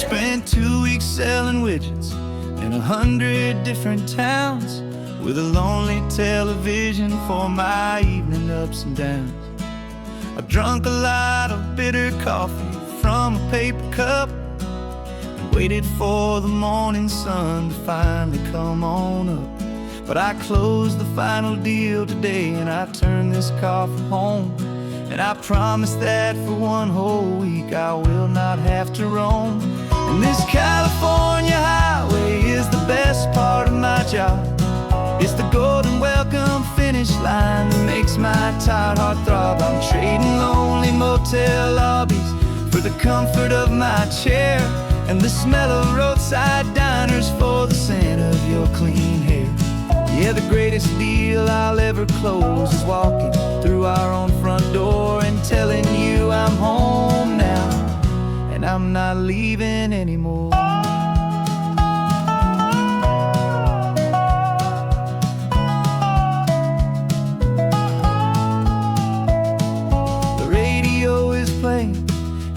Spent 2 weeks selling widgets in 100 different towns, with a lonely television for my evening ups and downs. I drunk a lot of bitter coffee from a paper cup and waited for the morning sun to finally come on up. But I closed the final deal today and I turned this car from home. And I promise that for one whole week I will not have to roam. And this California highway is the best part of my job. It's the golden welcome finish line that makes my tired heart throb. I'm trading lonely motel lobbies for the comfort of my chair and the smell of roadside diners for the scent of your clean hair. Yeah, the greatest deal I'll ever close is walking through our own front door and telling you I'm home now, and I'm not leaving anymore. The radio is playing,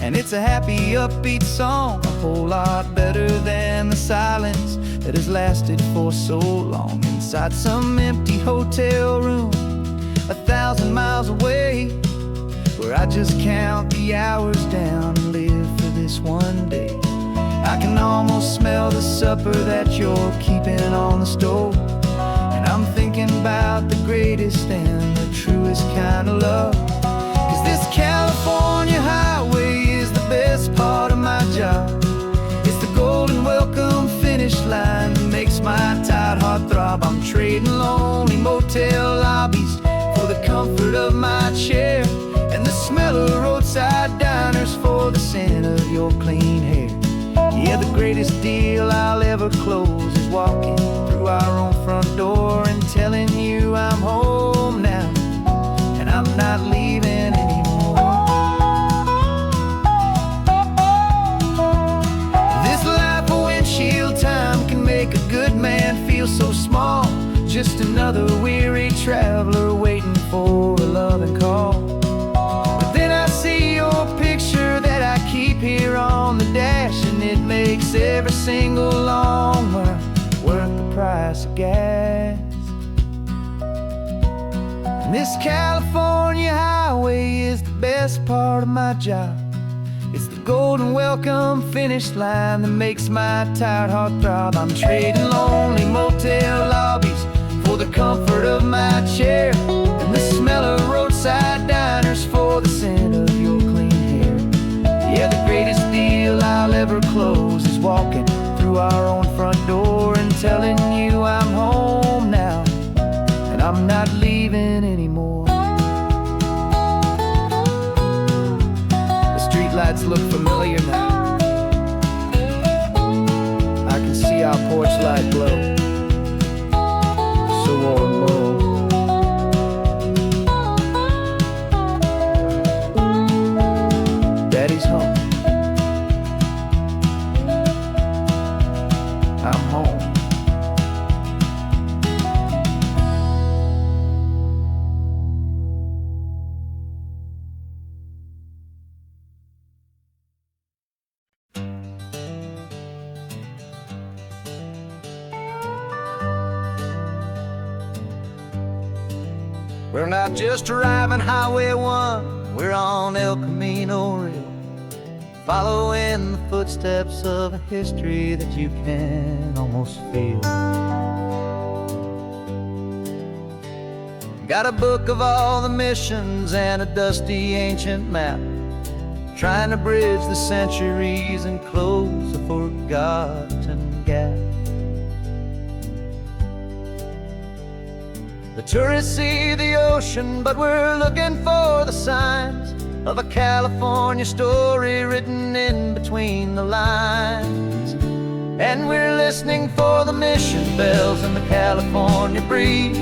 and it's a happy, upbeat song, a whole lot better than the silence that has lasted for so long. Inside some empty hotel room 1,000 miles away, where I just count the hours down and live for this one day. I can almost smell the supper that you're keeping on the stove, and I'm thinking about the greatest and the truest kind of love. 'Cause this California highway is the best part of my job. It's the golden welcome finish line that makes my tired heart throb. I'm trading lonely motel lobbies for the comfort of my chair and the smell of roadside diners for the scent of your clean hair. Yeah, the greatest deal I'll ever close is walking through our own front door and telling you I'm home now, and I'm not leaving anymore. This life of windshield time can make a good man feel so small, just another weary traveler waiting for a loving call. But then I see your picture that I keep here on the dash, and it makes every single long mile worth the price of gas. And this California highway is the best part of my job. It's the golden welcome finish line that makes my tired heart throb. I'm trading lonely motel lobbies for the comfort of my chair and the smell of roadside diners for the scent of your clean hair. Yeah, the greatest deal I'll ever close is walking through our own front door and telling you I'm home now, and I'm not leaving anymore. The streetlights look familiar now. I can see our porch light glow, so warm, low. Daddy's home. I'm home. We're not just driving Highway 1, we're on El Camino Real, following the footsteps of a history that you can almost feel. Got a book of all the missions and a dusty ancient map, trying to bridge the centuries and close a forgotten gap. The tourists see the ocean, but we're looking for the signs of a California story written in between the lines. And we're listening for the mission bells and the California breeze,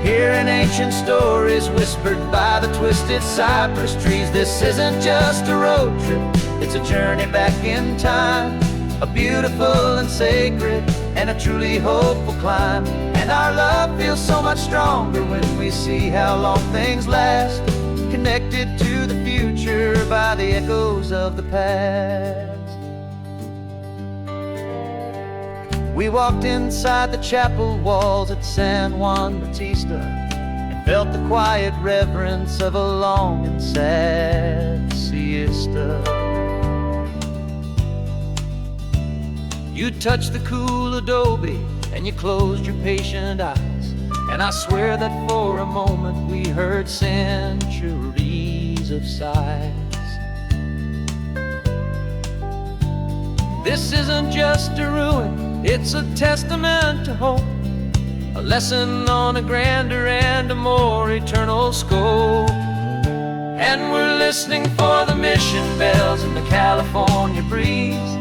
hearing ancient stories whispered by the twisted cypress trees. This isn't just a road trip, it's a journey back in time, a beautiful and sacred and a truly hopeful climb. And our love feels so much stronger when we see how long things last, connected to the future by the echoes of the past. We walked inside the chapel walls at San Juan Bautista and felt the quiet reverence of a long and sad siesta. You touched the cool adobe and you closed your patient eyes, and I swear that for a moment we heard centuries of sighs. This isn't just a ruin, it's a testament to hope, a lesson on a grander and a more eternal scope. And we're listening for the mission bells in the California breeze,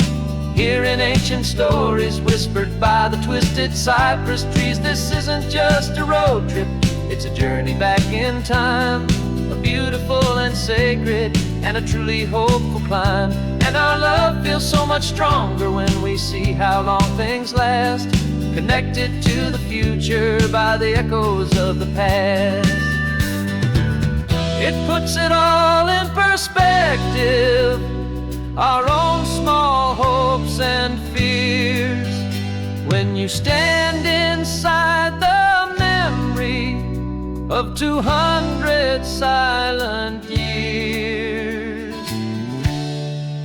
hearing ancient stories whispered by the twisted cypress trees. This isn't just a road trip, it's a journey back in time, a beautiful and sacred and a truly hopeful climb. And our love feels so much stronger when we see how long things last, connected to the future by the echoes of the past. It puts it all in perspective, our own small hopes and fears, when you stand inside the memory of 200 silent years.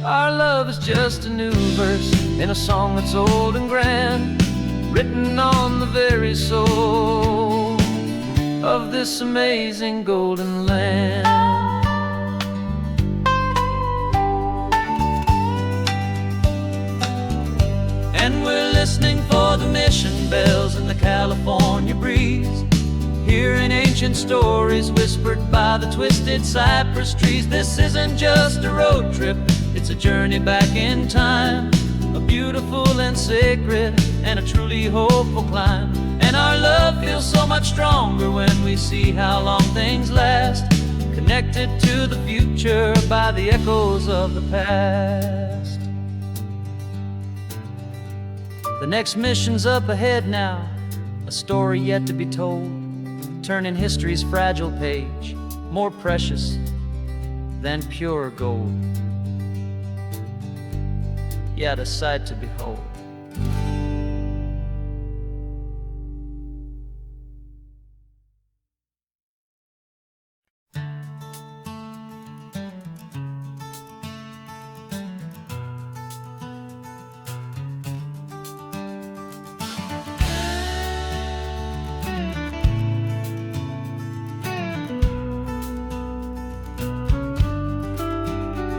Our love is just a new verse in a song that's old and grand, written on the very soul of this amazing golden land. And we're listening for the mission bells in the California breeze, hearing ancient stories whispered by the twisted cypress trees. This isn't just a road trip, it's a journey back in time, a beautiful and sacred and a truly hopeful climb. And our love feels so much stronger when we see how long things last, connected to the future by the echoes of the past. The next mission's up ahead now, a story yet to be told, turning history's fragile page more precious than pure gold. Yet a sight to behold.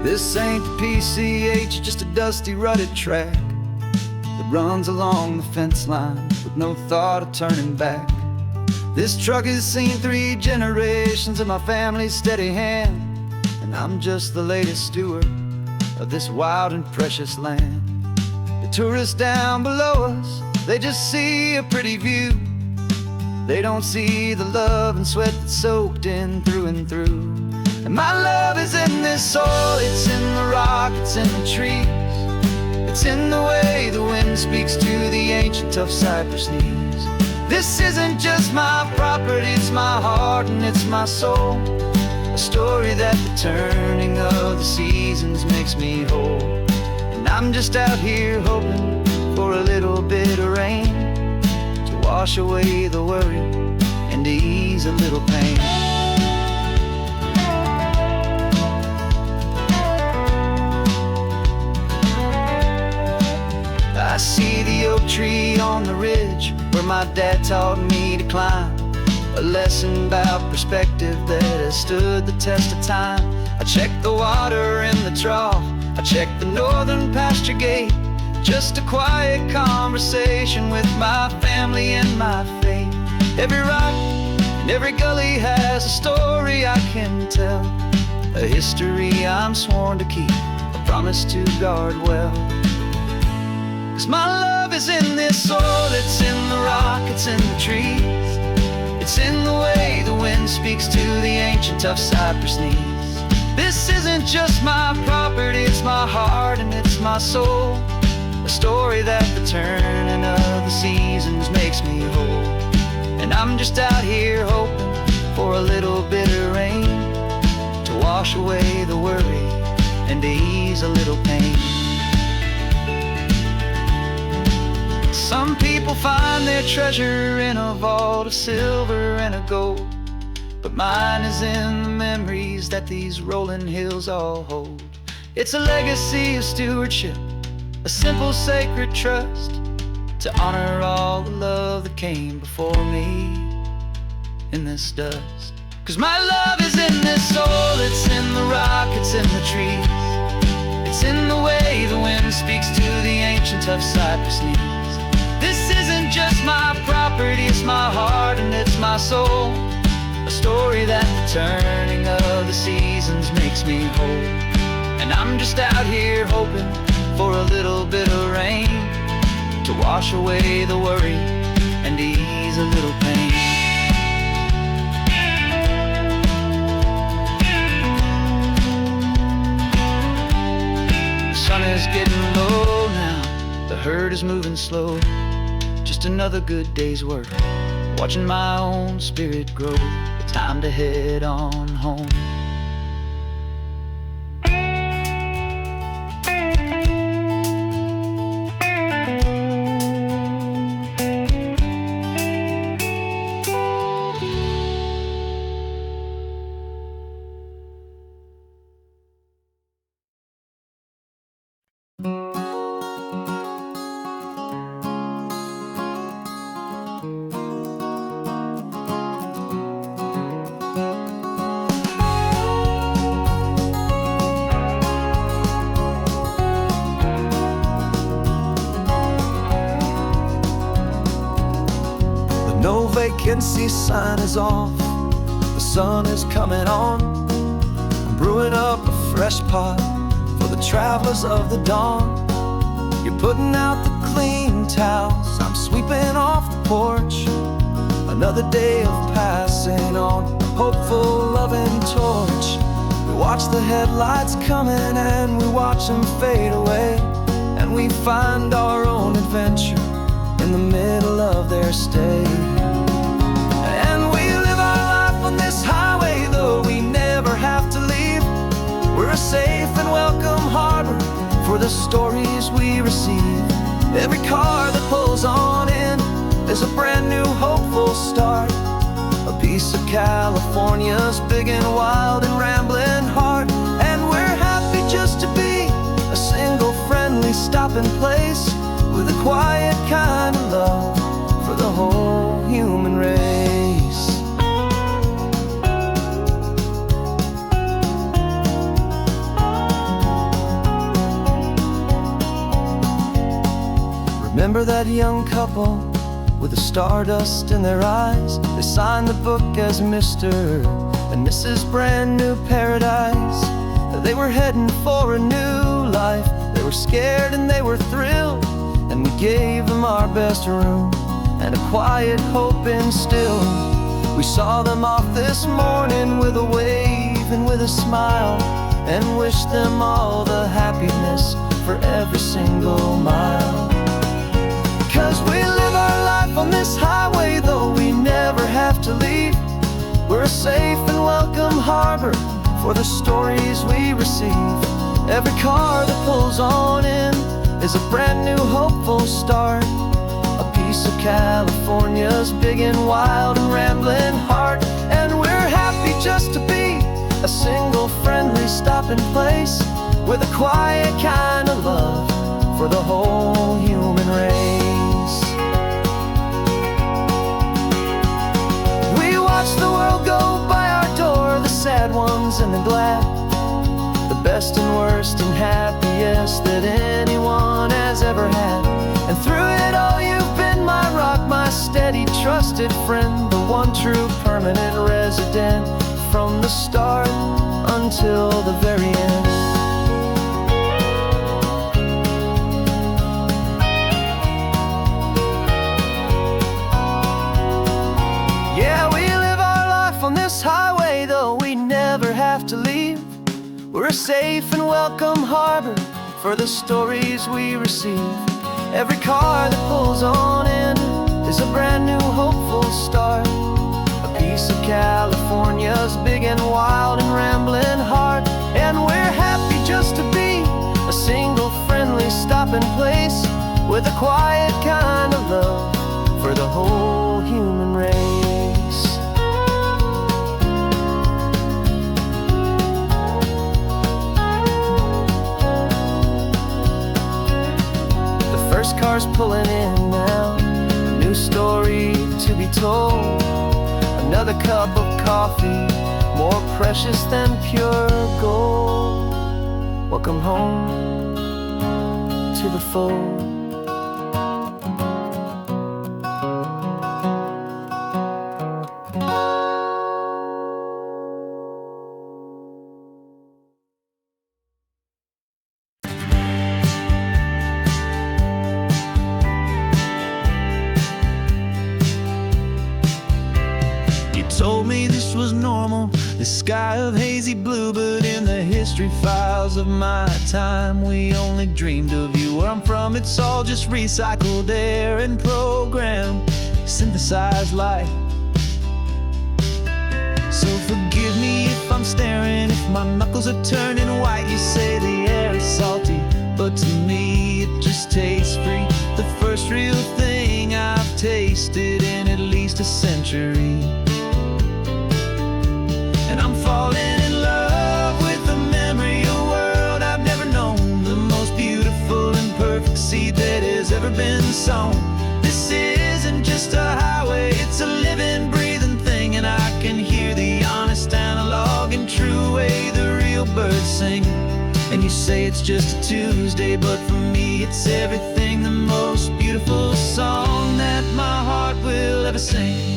This ain't the PCH, just a dusty, rutted track that runs along the fence line with no thought of turning back. This truck has seen 3 generations of my family's steady hand, and I'm just the latest steward of this wild and precious land. The tourists down below us, they just see a pretty view. They don't see the love and sweat that's soaked in through and through. And my love is in this soil, it's in the rock, it's in the trees, it's in the way the wind speaks to the ancient tough cypress knees. This isn't just my property, it's my heart and it's my soul, a story that the turning of the seasons makes me whole. And I'm just out here hoping for a little bit of rain to wash away the worry and to ease a little pain. I see the oak tree on the ridge where my dad taught me to climb, a lesson about perspective that has stood the test of time. I check the water in the trough, I check the northern pasture gate, just a quiet conversation with my family and my faith. Every rock and every gully has a story I can tell, a history I'm sworn to keep, a promise to guard well. 'Cause my love is in this soil, it's in the rock, it's in the trees, it's in the way the wind speaks to the ancient tough cypress knees. This isn't just my property, it's my heart and it's my soul, a story that the turning of the seasons makes me whole. And I'm just out here hoping for a little bit of rain to wash away the worry and to ease a little pain. Some people find their treasure in a vault of silver and of gold, but mine is in the memories that these rolling hills all hold. It's a legacy of stewardship, a simple sacred trust, to honor all the love that came before me in this dust. 'Cause my love is in this soul, it's in the rock, it's in the trees. It's in the way the wind speaks to the ancient tough cypress knees. This isn't just my property, it's my heart and it's my soul. A story that the turning of the seasons makes me whole. And I'm just out here hoping for a little bit of rain to wash away the worry and ease a little pain. The sun is getting low now, the herd is moving slow. Just another good day's work, watching my own spirit grow. Time to head on home. No vacancy sign is off, the sun is coming on. I'm brewing up a fresh pot for the travelers of the dawn. You're putting out the clean towels, I'm sweeping off the porch. Another day of passing on, a hopeful loving torch. We watch the headlights coming and we watch them fade away, and we find our own adventure in the middle of their stay. And we live our life on this highway, though we never have to leave. We're a safe and welcome harbor for the stories we receive. Every car that pulls on in is a brand new hopeful start, a piece of California's big and wild and rambling heart. And we're happy just to be a single friendly stopping place, with a quiet kind of love for the whole human race. Remember that young couple with the stardust in their eyes? They signed the book as Mr. and Mrs. Brand New Paradise. They were heading for a new life. They were scared and they were thrilled, and we gave them our best room and a quiet hope instilled. We saw them off this morning with a wave and with a smile, and wished them all the happiness for every single mile. 'Cause we live our life on this highway, though we never have to leave. We're a safe and welcome harbor for the stories we receive. Every car that pulls on in is a brand new hopeful start, a piece of California's big and wild and rambling heart. And we're happy just to be a single friendly stopping place, with a quiet kind of love for the whole human race. We watch the world go by our door, the sad ones and the glad, the best and worst and happiest that anyone has ever had. And through it all you've been my rock, my steady trusted friend, the one true permanent resident, from the start until the very end. Yeah, we live our life on this highway, though we never have to leave. We're a safe and welcome harbor for the stories we receive. Every car that pulls on in is a brand new hopeful start, a piece of California's big and wild and rambling heart. And we're happy just to be a single friendly stopping place, with a quiet kind of love for the whole human race. The first car's pulling in now, a new story to be told. Another cup of coffee, more precious than pure gold. Welcome home to the fold. Told me this was normal, the sky of hazy blue, but in the history files of my time, we only dreamed of you. Where I'm from, it's all just recycled air and programmed, synthesized light. So forgive me if I'm staring, if my knuckles are turning white. You say the air is salty, but to me it just tastes free. The first real thing I've tasted in at least a century. And I'm falling in love with the memory of a world I've never known, the most beautiful and perfect seed that has ever been sown. This isn't just a highway, it's a living, breathing thing, and I can hear the honest, analog, and true way the real birds sing. And you say it's just a Tuesday, but for me it's everything, the most beautiful song that my heart will ever sing.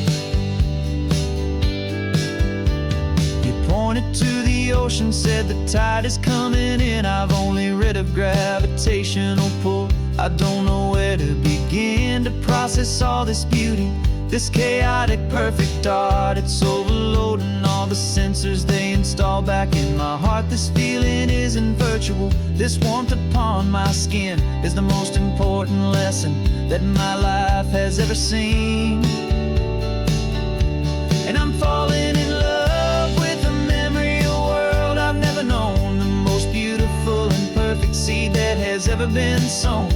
Pointed to the ocean, said the tide is coming in. I've only read of gravitational pull. I don't know where to begin to process all this beauty, this chaotic, perfect art. It's overloading all the sensors they install back in my heart. This feeling isn't virtual. This warmth upon my skin is the most important lesson that my life has ever seen. And I'm falling in love seed that has ever been sown.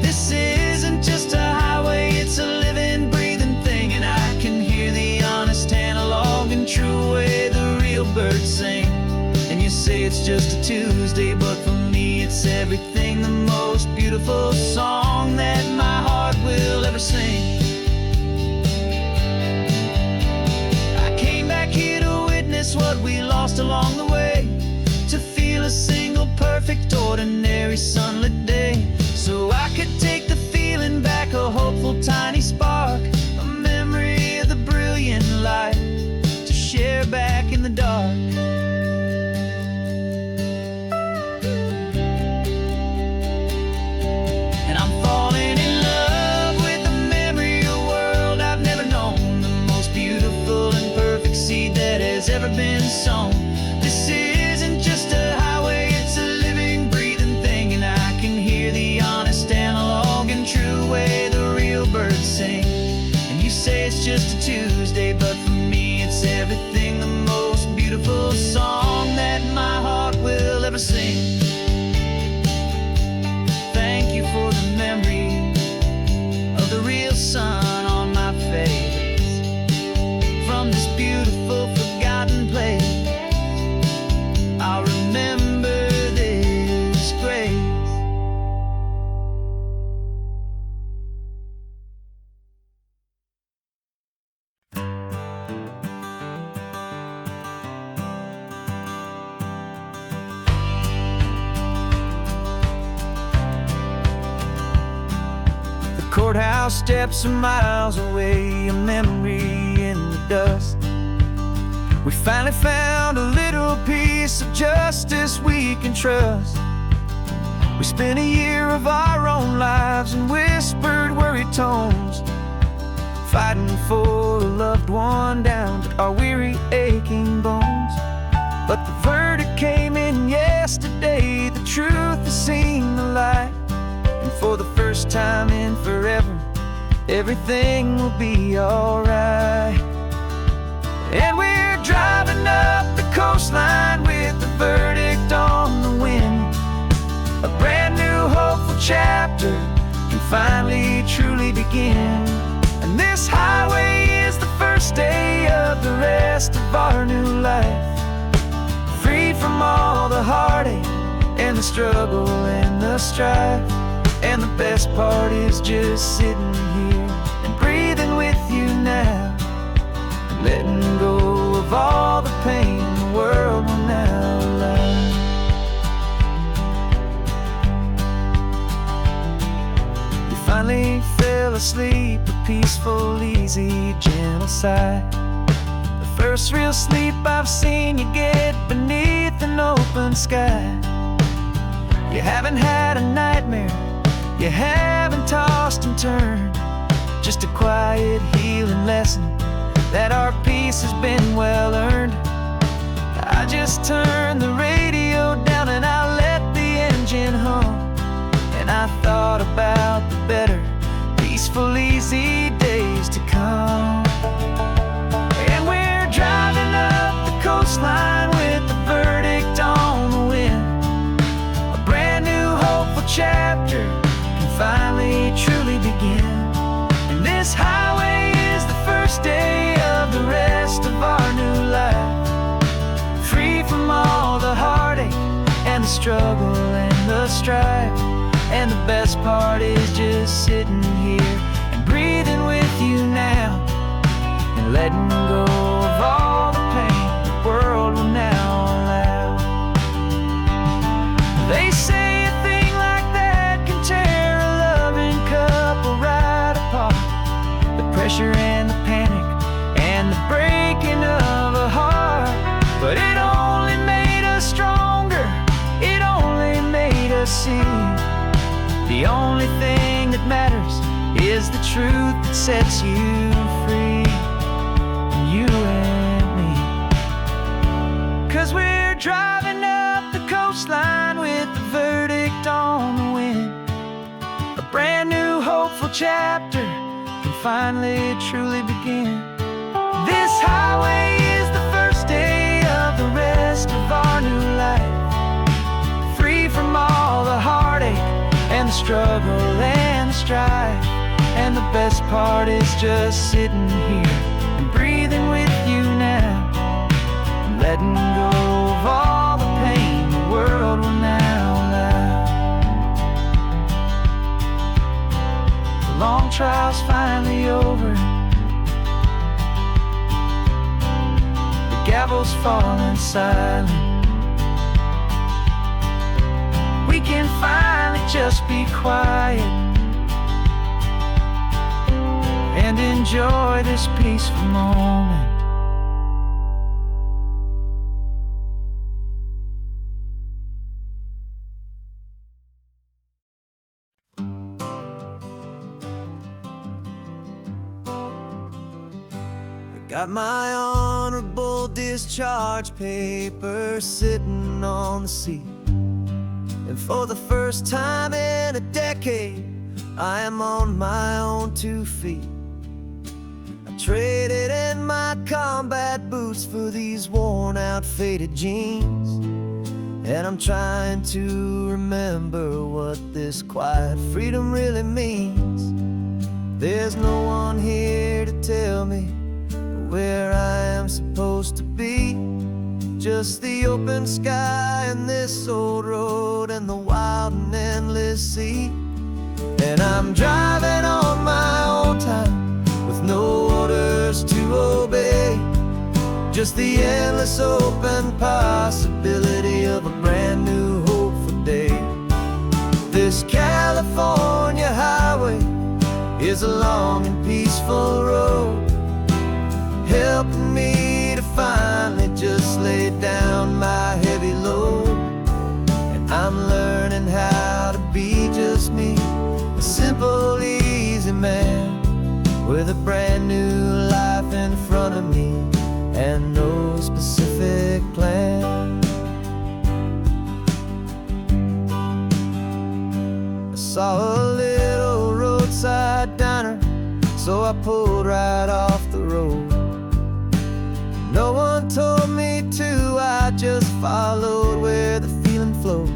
This isn't just a highway, it's a living, breathing thing, and I can hear the honest, analog, and true way the real birds sing. And you say it's just a Tuesday, but for me it's everything, the most beautiful song that my heart will ever sing. I came back here to witness what we lost along the way, to feel a single perfect ordinary sunlit day, so I could take the feeling back, a hopeful tiny spark, a memory of the brilliant light to share back in the dark. And I'm falling in love with the memory of a world I've never known, the most beautiful and perfect seed that has ever been sown. This isn't just a highway, it's a living, breathing thing, and I can hear the honest, analog, and true way the real birds sing. And you say it's just a Tuesday, but for me it's everything, the most beautiful song that my heart will ever sing. Thank you for the memory of the real sun on my face, from this beautiful, forgotten place. I'll remember this grace. The courthouse steps are miles away, a memory in the dust. We finally found a little piece of justice we can trust. We spent a year of our own lives in whispered, worried tones, fighting for a loved one down to our weary, aching bones. But the verdict came in yesterday, the truth has seen the light, and for the first time in forever, everything will be alright. And we're driving up the coastline with the verdict on the wind, a brand new hopeful chapter in finally truly begin. And this highway is the first day of the rest of our new life, free from all the heartache and the struggle and the strife. And the best part is just sitting here and breathing with you now, and letting go of all the pain the world will now allow. You finally fell asleep, a peaceful, easy, gentle sigh. The first real sleep I've seen you get beneath an open sky. You haven't had a nightmare, you haven't tossed and turned, just a quiet healing lesson that our peace has been well earned. I just turned the radio down and I let the engine hum, and I thought about the better, peaceful, easy days to come. And we're driving up the coastline with the verdict on the wind. A brand new hopeful chapter finally truly begin. And this highway is the first day of the rest of our new life, free from all the heartache and the struggle and the strife. And the best part is just sitting here and breathing with you now, and letting go of all the pain the world will now allow. They say a thing like that can tear a loving couple right apart. The pressure and the panic and the breaking of a heart, but it only made us stronger, it only made us see the only thing that matters is the truth that sets you free, you and me. 'Cause we're driving up the coastline with the verdict on the wind. A brand new hopeful chapter can finally truly begin. This highway is the first day of the rest of our new life, free from all the heartache and the struggle and the strife. And the best part is just sitting here and breathing with you now, and letting go of all the pain the world will now allow. The long trial's finally over, the gavel's falling silent. We can finally just be quiet and enjoy this peaceful moment. I got my honorable discharge papers sitting on the seat, and for the first time in a decade, I am on my own 2 feet. I traded in my combat boots for these worn out, faded jeans, and I'm trying to remember what this quiet freedom really means. There's no one here to tell me where I am supposed to be, just the open sky and this old road and the wild and endless sea. And I'm driving on my own time with no orders to obey, just the endless open possibility of a brand new hopeful day. This California highway is a long and peaceful road, helping me to finally just lay down my heavy load. And I'm learning how to be just me, a simple, easy man with a brand new life in front of me and no specific plan. I saw a little roadside diner, so I pulled right off the road. No one told me to, I just followed where the feeling flowed.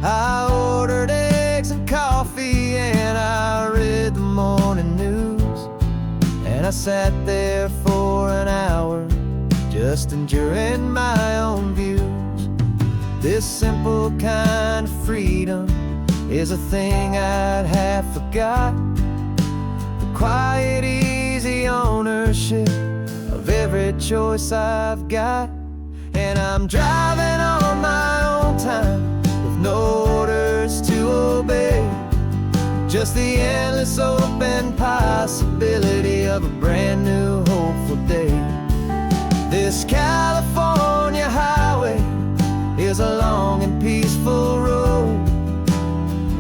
I ordered eggs and coffee and I sat there for an hour, just enduring my own views. This simple kind of freedom is a thing I'd have forgot. The quiet, easy ownership of every choice I've got. And I'm driving on my own time, with no orders to obey. Just the endless open possibility of a brand new hopeful day. This California highway is a long and peaceful road,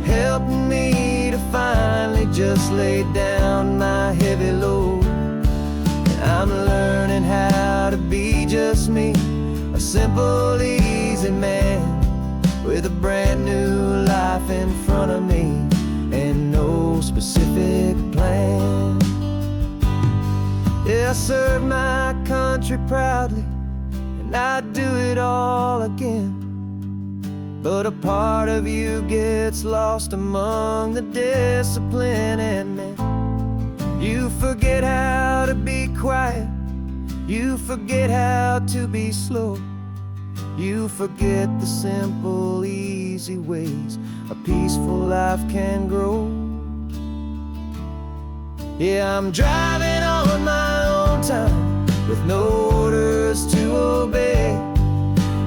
helping me to finally just lay down my heavy load. And I'm learning how to be just me, a simple, easy man with a brand new life in front of me and no specific plan. Yeah, I serve my country proudly, and I'd do it all again. But a part of you gets lost among the discipline and men. You forget how to be quiet, you forget how to be slow. You forget the simple, easy ways a peaceful life can grow. Yeah, I'm driving on my own time, with no orders to obey.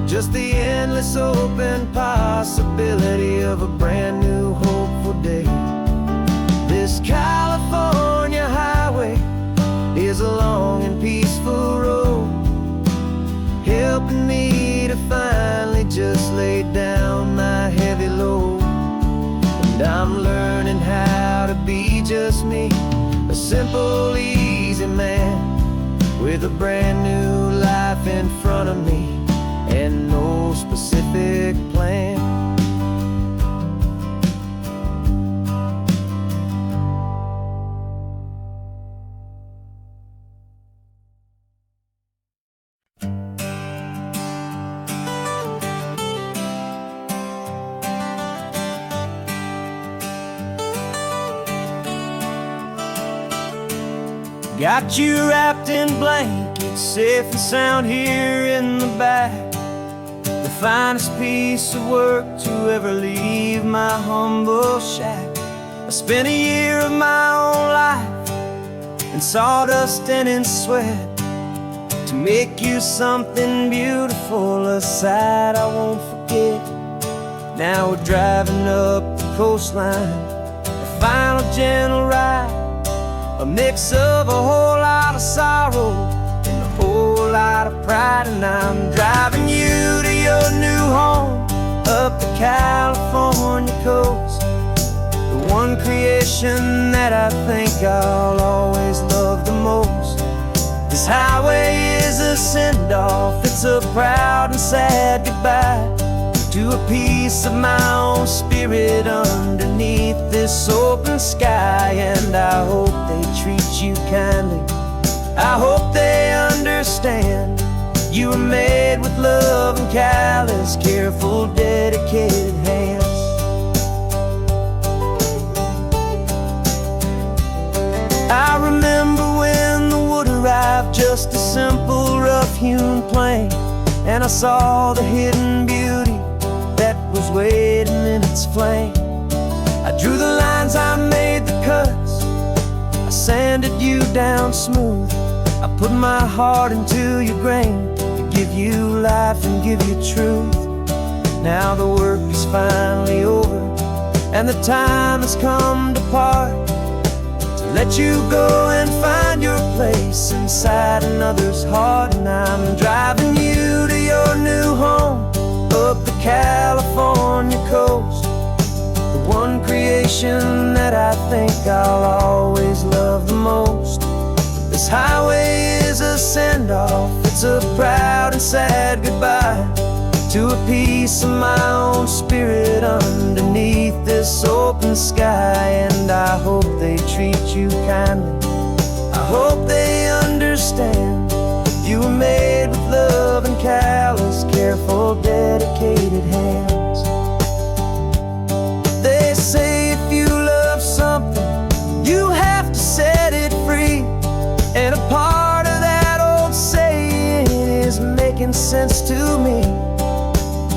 Just the endless open possibility of a brand new hopeful day. This California highway is a long and peaceful road, helping me to finally just lay down my heavy load. And I'm learning how to be just me, a simple, easy man with a brand new life in front of me and no specific plan. Got you wrapped in blankets, safe and sound here in the back. The finest piece of work to ever leave my humble shack. I spent a year of my own life in sawdust and in sweat to make you something beautiful, a sight I won't forget. Now we're driving up the coastline, a final gentle ride, a mix of a whole lot of sorrow and a whole lot of pride. And I'm driving you to your new home up the California coast, the one creation that I think I'll always love the most. This highway is a send-off, it's a proud and sad goodbye to a piece of my own spirit underneath this open sky. And I hope they treat you kindly, I hope they understand you were made with love and callous, careful, dedicated hands. I remember when the wood arrived, just a simple rough-hewn plank, and I saw the hidden beauty that was waiting in its flame. I drew the lines, I made the cuts, I sanded you down smooth. I put my heart into your grain to give you life and give you truth. Now the work is finally over, and the time has come to part, to let you go and find your place inside another's heart. And I'm driving you to your new home up the California coast, the one creation that I think I'll always love the most. This highway is a send-off, it's a proud and sad goodbye to a piece of my own spirit underneath this open sky. And I hope they treat you kindly, I hope they understand you were made with love and callous, careful, dedicated hands. They say if you love something, you have to set it free. making sense to me.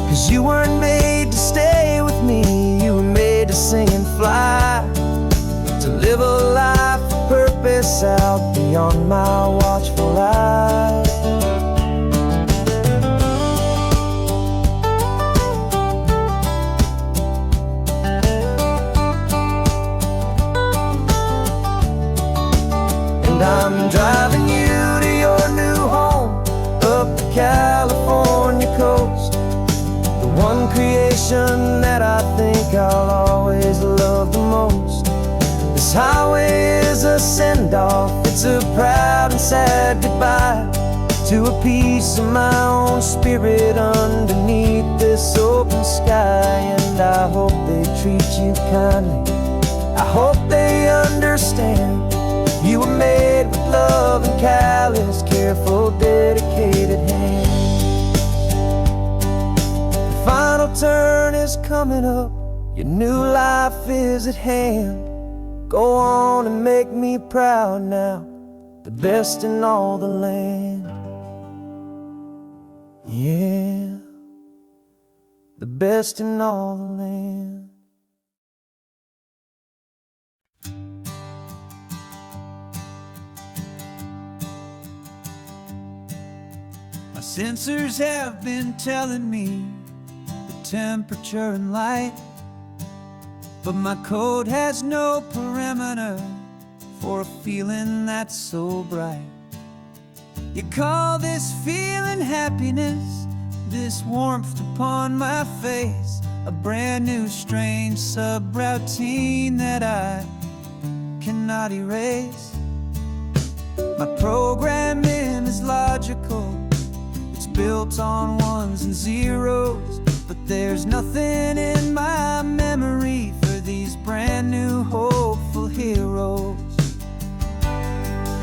'Cause you weren't made to stay with me, you were made to sing and fly, to live a life of purpose out beyond my watchful eye. I'm driving you to your new home, up the California coast, the one creation that I think I'll always love the most. This highway is a send-off, it's a proud and sad goodbye to a piece of my own spirit underneath this open sky. And I hope they treat you kindly, I hope they understand. You were made with love and callous, careful, dedicated hands. The final turn is coming up, your new life is at hand. Go on and make me proud now, the best in all the land. Yeah, the best in all the land. Sensors have been telling me the temperature and light, but my code has no parameter for a feeling that's so bright. You call this feeling happiness, this warmth upon my face, a brand new strange subroutine that I cannot erase. My programming is logical, built on ones and zeros, but there's nothing in my memory for these brand new hopeful heroes.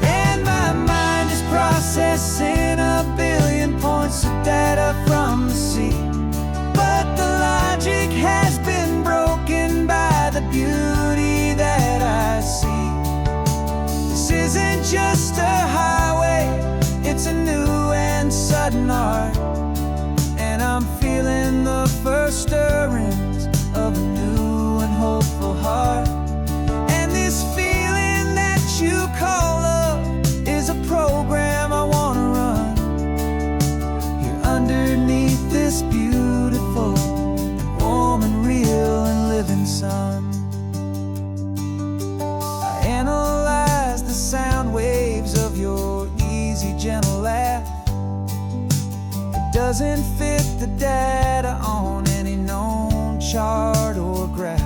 And my mind is processing a billion points of data from the sea, but the logic has been broken by the beauty that I see. This isn't just a highway, it's a new and sudden art, and I'm feeling the first stirrings of a new and hopeful heart. And this feeling that you call love is a program I wanna run here underneath this beautiful, warm and real and living sun. I analyze the sound waves of your easy, gentle laugh. It doesn't fit the data on any known chart or graph.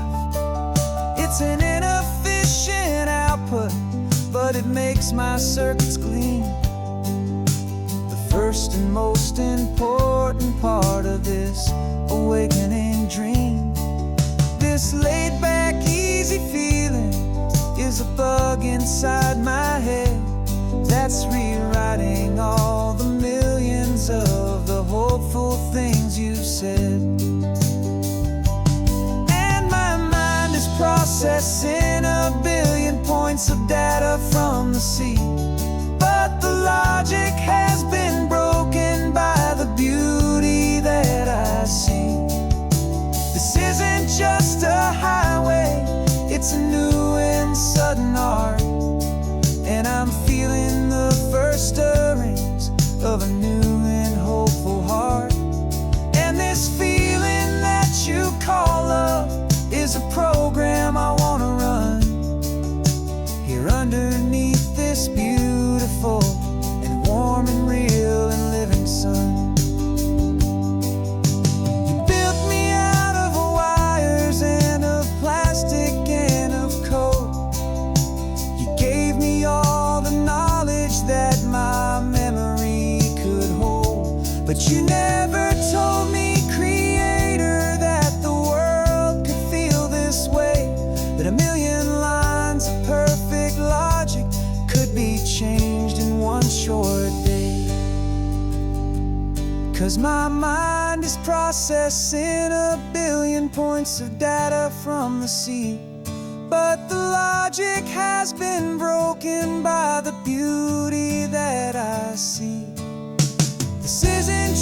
It's an inefficient output, but it makes my circuits gleam. The first and most important part of this awakening dream. This laid-back, easy feeling is a bug inside my head that's rewriting all the millions of the hopeful things you said. And my mind is processing a billion points of data from the sea, but the logic has been broken by the beauty that I see. This isn't just a highway, it's a new and sudden art, and I'm feeling the first stirrings of a new and hopeful heart. And this feeling that you call love is a program I wanna run here underneath this beautiful and warm and real and living sun. You built me out of wires and of plastic and of code. You gave me all the knowledge that my memory could hold, but you never told me, Creator, that the world could feel this way, that a million lines of perfect logic could be changed in one short day. 'Cause my mind is processing a billion points of data from the sea, but the logic has been broken by the beauty that I see. This isn't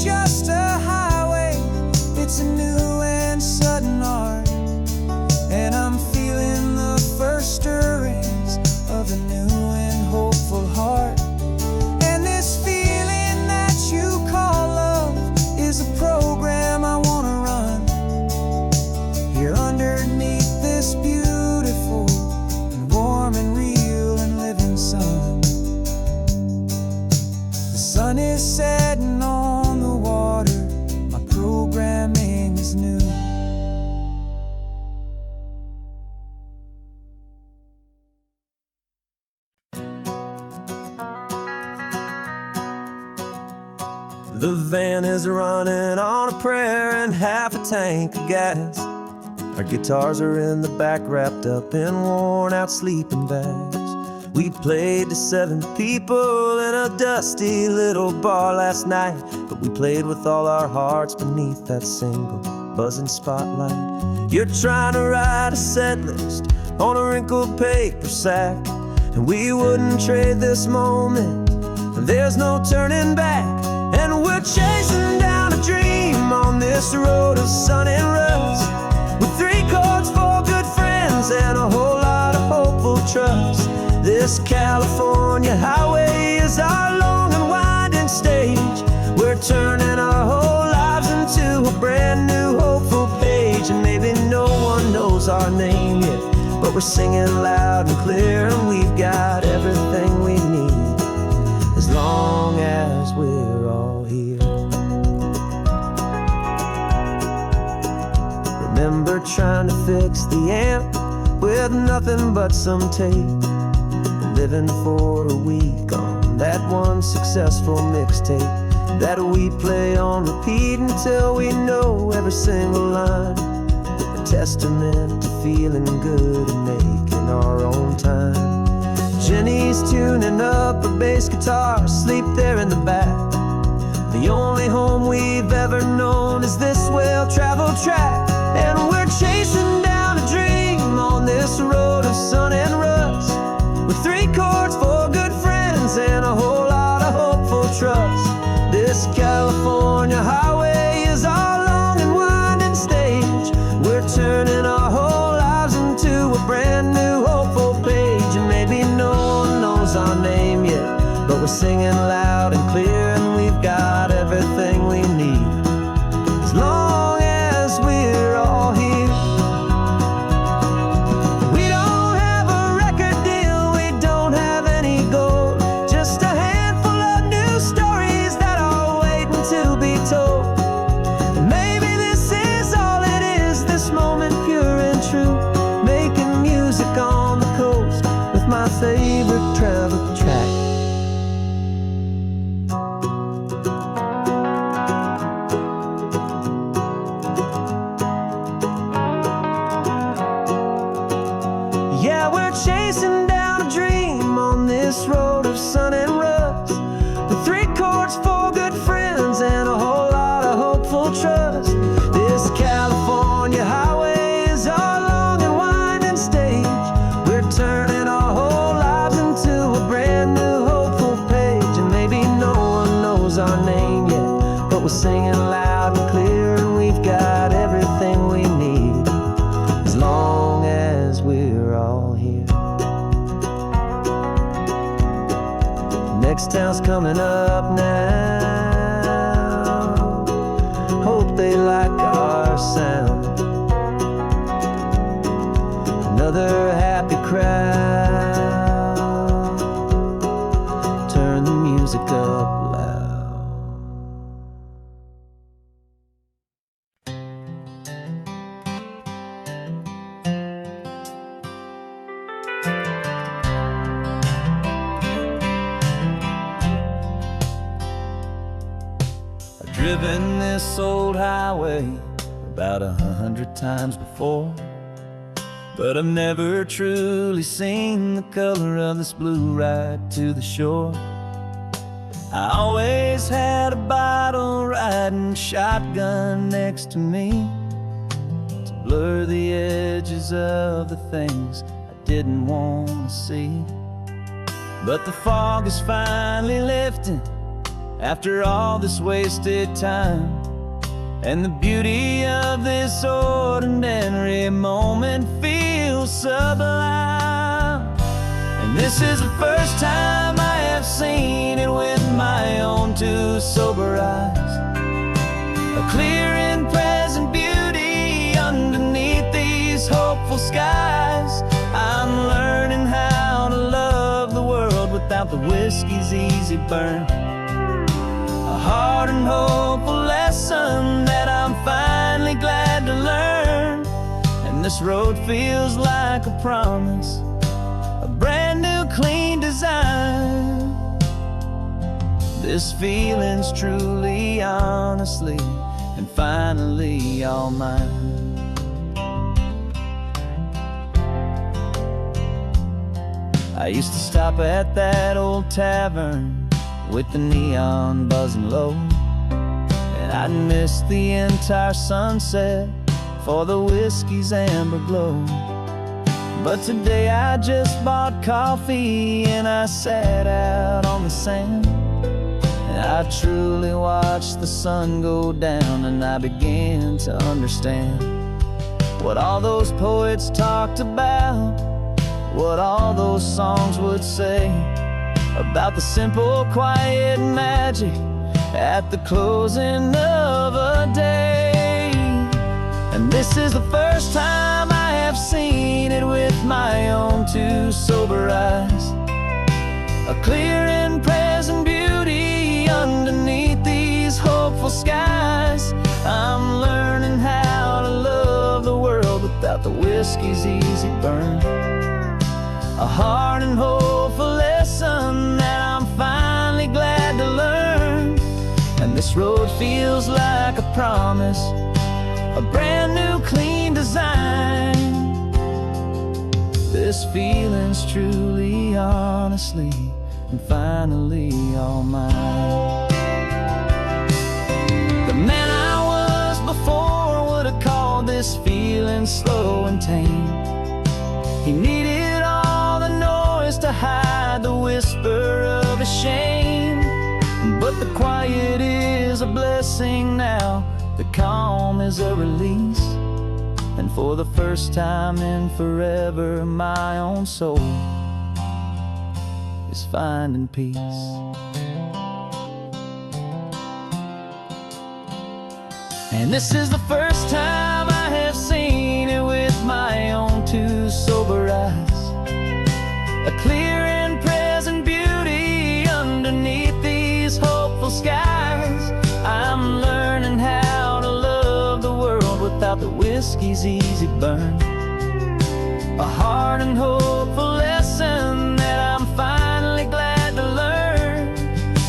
is setting on the water. My programming is new. The van is running on a prayer and half a tank of gas. Our guitars are in the back, wrapped up in worn-out sleeping bags. We played to 7 people in a dusty little bar last night, but we played with all our hearts beneath that single buzzing spotlight. You're trying to write a set list on a wrinkled paper sack, and we wouldn't trade this moment. There's no turning back, and we're chasing down a dream on this road of sun and rust, with 3 chords, 4 good friends, and a whole lot of hopeful trust. This California highway is our long and winding stage. We're turning our whole lives into a brand new hopeful page. And maybe no one knows our name yet, but we're singing loud and clear, and we've got everything we need, as long as we're all here. Remember trying to fix the amp with nothing but some tape, living for a week on that one successful mixtape that we play on repeat until we know every single line. A testament to feeling good and making our own time. Jenny's tuning up her bass guitar, asleep there in the back. The only home we've ever known is this well-traveled track, and we're chasing down a dream on this road of sun and rust, with 3 chords, 4 good friends, and a whole lot of hopeful trust. This California highway is our long and winding stage. We're turning our whole lives into a brand new hopeful page. And maybe no one knows our name yet, but we're singing loud and clear, and we've got everything we need, as long as we're all here. My favorite travel track. Yeah, we're chasing down a dream on this road of sun and rust, with 3 chords, 4 good friends, and a whole lot of hopeful trust. This California highway is our long and winding stage. We're turning our whole lives into a brand new hopeful page. And maybe no one knows our name yet, but we're singing loud and clear, and we've got everything we need, as long as we're all here. Next town's coming up now. Hope they like our sound. Another happy crowd. Turn the music up loud. I've driven this old highway about 100 times before, but I've never truly seen the color of this blue ride to the shore. I always had a bottle riding shotgun next to me to blur the edges of the things I didn't want to see. But the fog is finally lifting after all this wasted time, and the beauty of this ordinary moment feels sublime. And this is the first time I have seen it with my own 2 sober eyes. A clear and present beauty underneath these hopeful skies. I'm learning how to love the world without the whiskey's easy burn. this road feels like a promise, a brand new clean design. This feeling's truly, honestly, and finally all mine. I used to stop at that old tavern with the neon buzzing low, and I'd miss the entire sunset for the whiskey's amber glow. But today I just bought coffee and I sat out on the sand, and I truly watched the sun go down, and I began to understand what all those poets talked about, what all those songs would say about the simple, quiet magic at the closing of a day. And this is the first time I have seen it with my own two sober eyes, a clear and present beauty underneath these hopeful skies. I'm learning how to love the world without the whiskey's easy burn, a hard and hopeful lesson that I'm finally glad to learn. And this road feels like a promise, a brand new clean design. This feeling's truly, honestly, and finally all mine. The man I was before would have called this feeling slow and tame. He needed all the noise to hide the whisper of his shame. But the quiet is a blessing now, the calm is a release, and for the first time in forever my own soul is finding peace. And this is the first time I have seen it with my own two sober eyes, a clear and present beauty underneath these hopeful skies. I'm learning how to love the world without the whiskey's easy burn, a hard and hopeful lesson that I'm finally glad to learn.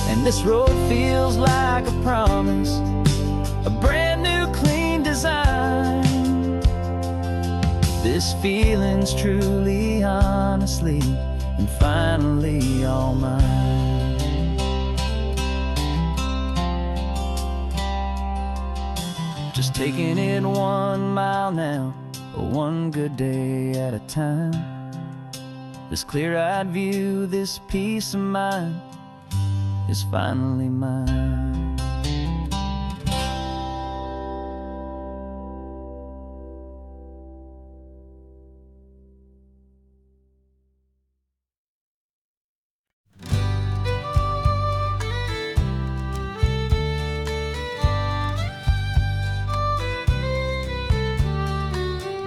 And this road feels like a promise, a brand new clean design. This feeling's truly, honestly, and finally all mine. Just taking it 1 mile now, one good day at a time. This clear-eyed view, this peace of mind is finally mine.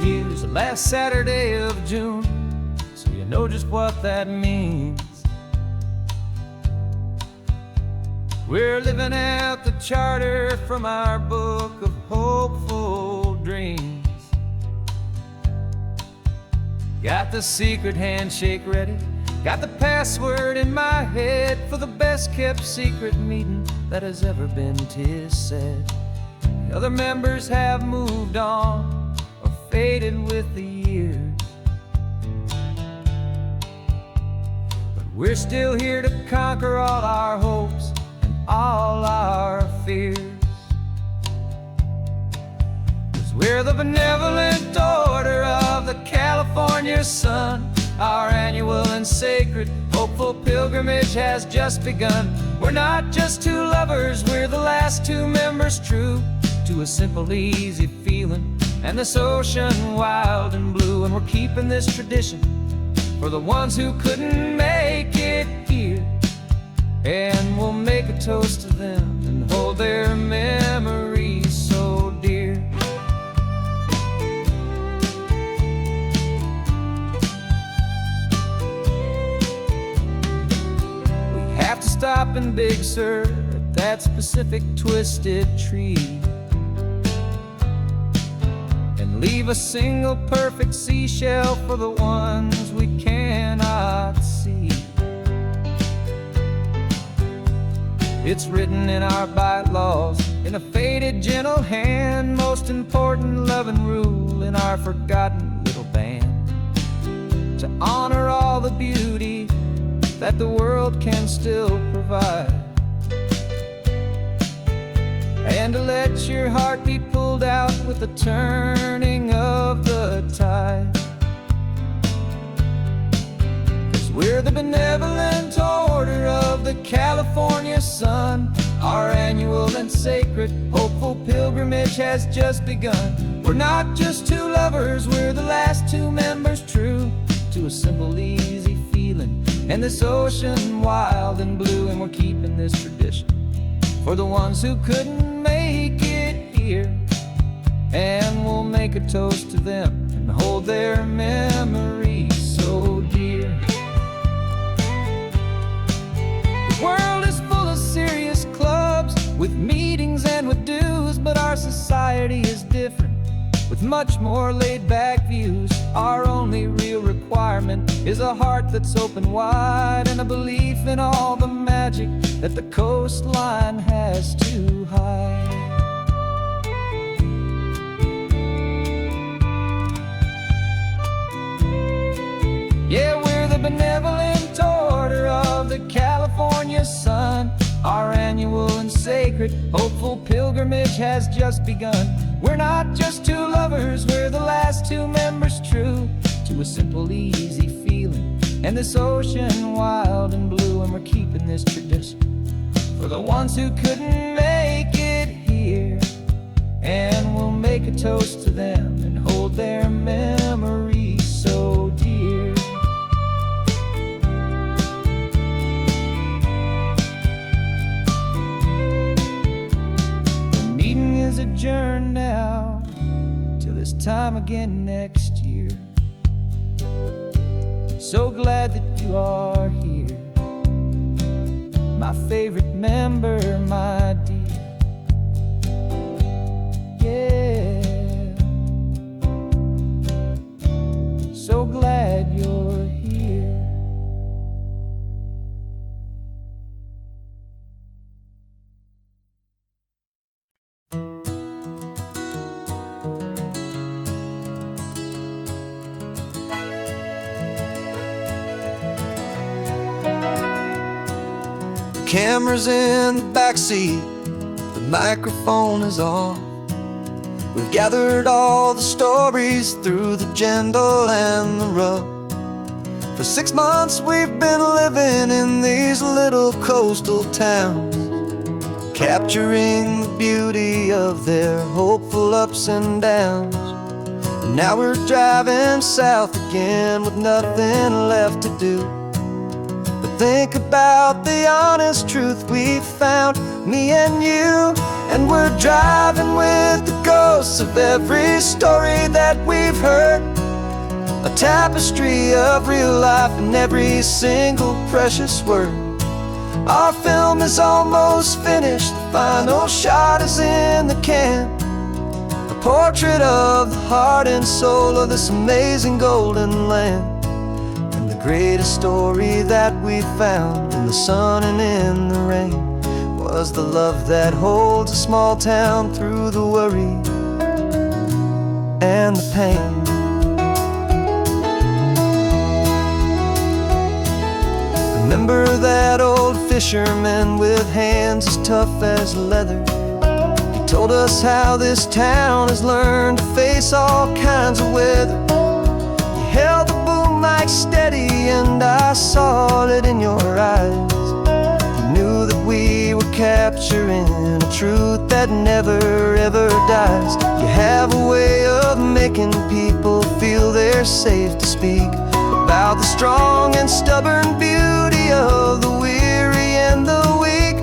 Use the last Saturday of June, so you know just what that means. We're living out the charter from our book of hopeful dreams. Got the secret handshake ready, got the password in my head for the best kept secret meeting that has ever been, 'tis said. The other members have moved on, faded with the years, but we're still here to conquer all our hopes and all our fears. 'Cause we're the benevolent order of the California sun. Our annual and sacred hopeful pilgrimage has just begun. We're not just two lovers, we're the last two members true to a simple, easy feeling and this ocean wild and blue. And we're keeping this tradition for the ones who couldn't make it here, and we'll make a toast to them and hold their memories so dear. We have to stop in Big Sur at that specific twisted tree, and leave a single perfect seashell for the ones we cannot see. It's written in our bylaws, in a faded gentle hand, most important love and rule in our forgotten little band, to honor all the beauty that the world can still provide, and to let your heart be pulled out with the turning of the tide. 'Cause we're the benevolent order of the California sun. Our annual and sacred hopeful pilgrimage has just begun. We're not just two lovers, we're the last two members true to a simple, easy feeling, and this ocean wild and blue. And we're keeping this tradition for the ones who couldn't make it here, and we'll make a toast to them and hold their memories so dear. The world is full of serious clubs with meetings and with dues, but our society is different, with much more laid-back views. Our only real requirement is a heart that's open wide, and a belief in all the magic that the coastline has to hide. Yeah, we're the benevolent order of the California sun. Our annual and sacred hopeful pilgrimage has just begun. We're not just two lovers, we're the last two members true to a simple, easy feeling, and this ocean wild and blue. And we're keeping this tradition for the ones who couldn't make it here, and we'll make a toast to them and hold their memories so dear. The meeting is adjourned now till this time again next year. So glad that you are here, my favorite member, my dear. Yeah, so glad you're here. Camera's in the backseat, the microphone is on. We've gathered all the stories through the gentle and the rough. For 6 months we've been living in these little coastal towns, capturing the beauty of their hopeful ups and downs. And now we're driving south again with nothing left to do. Think about the honest truth we found, me and you. And we're driving with the ghosts of every story that we've heard, a tapestry of real life in every single precious word. Our film is almost finished, the final shot is in the can, a portrait of the heart and soul of this amazing golden land. Greatest story that we found in the sun and in the rain was the love that holds a small town through the worry and the pain. Remember that old fisherman with hands as tough as leather? He told us how this town has learned to face all kinds of weather. You held the boom mic steady and I saw it in your eyes. You knew that we were capturing a truth that never ever dies. You have a way of making people feel they're safe to speak about the strong and stubborn beauty of the weary and the weak.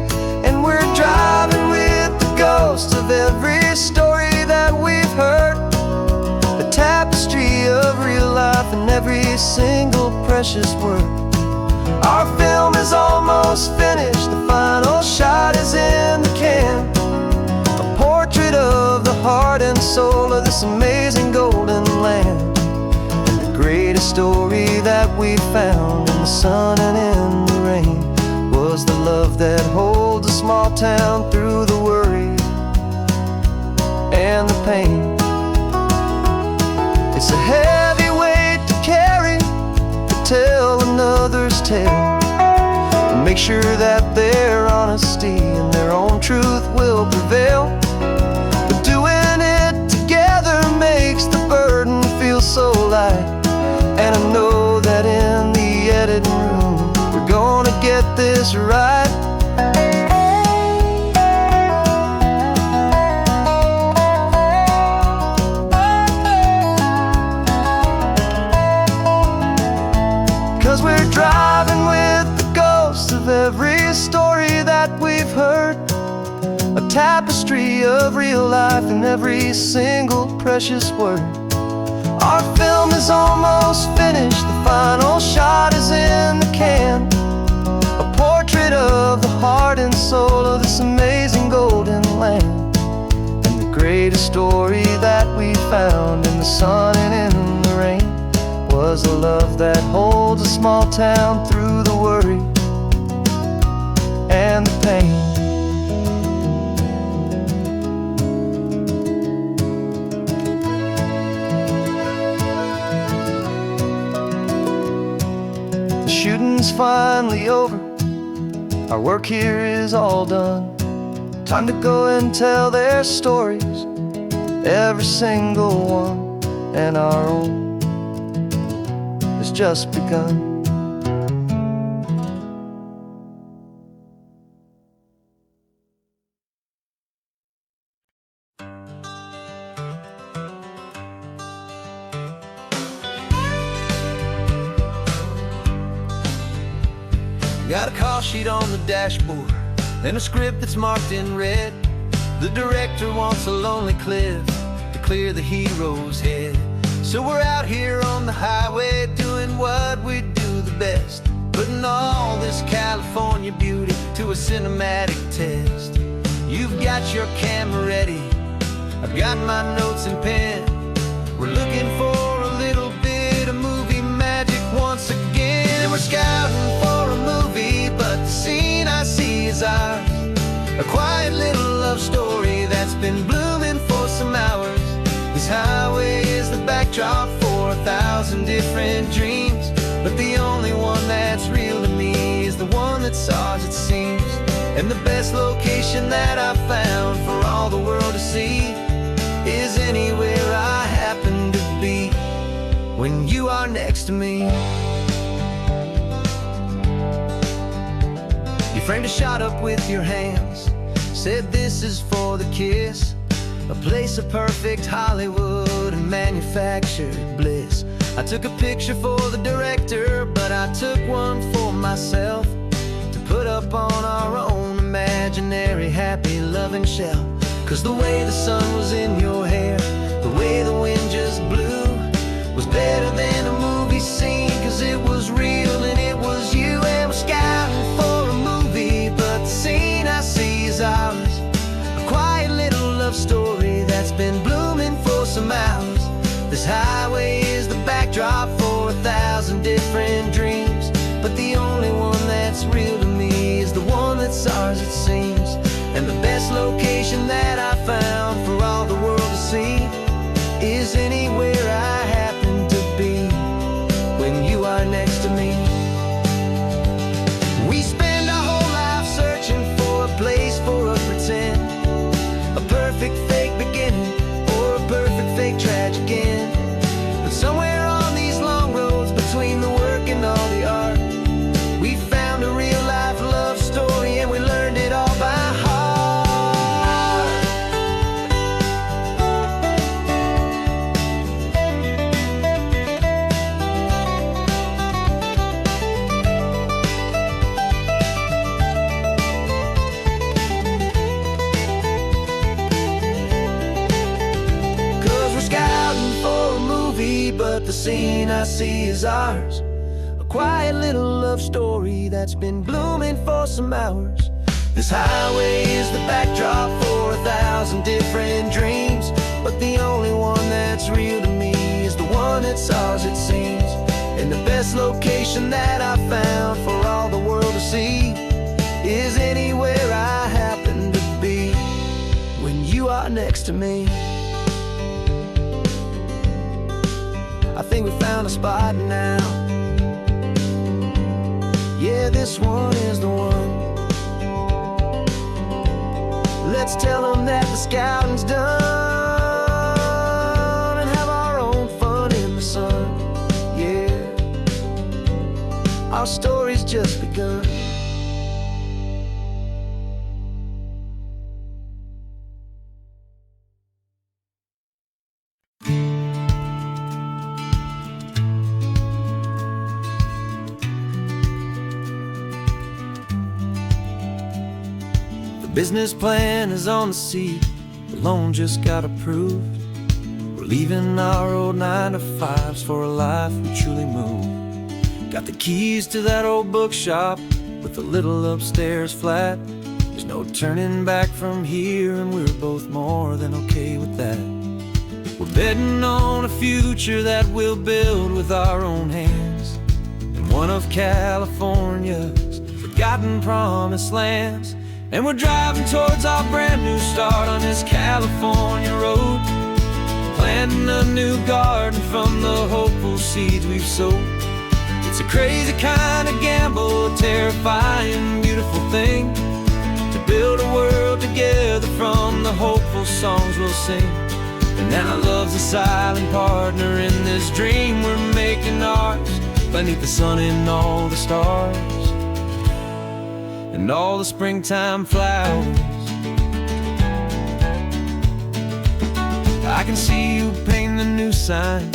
And we're driving with the ghosts of every story that we've heard, a tapestry of real life in every single precious word. Our film is almost finished, the final shot is in the can, a portrait of the heart and soul of this amazing golden land. And the greatest story that we found in the sun and in the rain was the love that holds a small town through the worry and the pain. It's a heavy weight to carry, to tell another's tale, and make sure that their honesty and their own truth will prevail. But doing it together makes the burden feel so light. And I know that in the editing room we're gonna get this right. 'Cause we're driving with the ghosts of every story that we've heard, a tapestry of real life in every single precious word. Our film is almost finished, the final shot is in the can, a portrait of the heart and soul of this amazing golden land. And the greatest story that we found in the sun and in the rain was a love that holds a small town through the worry and the pain. The shooting's finally over, our work here is all done. Time to go and tell their stories, every single one, and our own has just begun. Got a call sheet on the dashboard and a script that's marked in red. The director wants a lonely cliff to clear the hero's head. So we're out here on the highway doing what we do the best, putting all this California beauty to a cinematic test. You've got your camera ready, I've got my notes and pen. We're looking for a little bit of movie magic once again. And we're scouting for a movie, but the scene I see is ours, a quiet little love story that's been blooming for some hours. This highway is the backdrop for 1,000 different dreams, but the only one that's real to me is the one that's ours, it seems. And the best location that I've found for all the world to see is anywhere I happen to be when you are next to me. You framed a shot up with your hands, said this is for the kiss, a place of perfect Hollywood and manufactured bliss. I took a picture for the director, but I took one for myself to put up on our own imaginary happy loving shelf. 'Cause the way the sun was in your hair, the way the wind just blew, was better than a movie scene, 'cause it was real and it was you. And we're scouting for a movie, but the scene I see is ours, a quiet little love story that's been blooming for some hours. This highway is the backdrop for 1,000 different dreams, but the only one that's real to me is the one that's ours, it seems. And the best location that I found for all the world to see is anywhere I happen to be when you are next to me. We spend our whole life searching for a place for a pretend, a perfect fake beginning or a perfect fake tragic end. But somewhere on these long roads between the work and all the art, we found a real life love story and we learned it all by heart. But the scene I see is ours, a quiet little love story that's been blooming for some hours. This highway is the backdrop for 1,000 different dreams, but the only one that's real to me is the next to me. I think we found a spot now. Yeah, this one is the one. Let's tell them that the scouting's done and have our own fun in the sun. Yeah, our story's just begun. Business plan is on the seat, the loan just got approved. We're leaving our old 9-to-5s for a life we truly move. Got the keys to that old bookshop with the little upstairs flat. There's no turning back from here, and we're both more than okay with that. We're betting on a future that we'll build with our own hands in one of California's forgotten promised lands. And we're driving towards our brand new start on this California road, planting a new garden from the hopeful seeds we've sowed. It's a crazy kind of gamble, a terrifying, beautiful thing, to build a world together from the hopeful songs we'll sing. And now love's a silent partner in this dream we're making ours, beneath the sun and all the stars and all the springtime flowers. I can see you painting a new sign,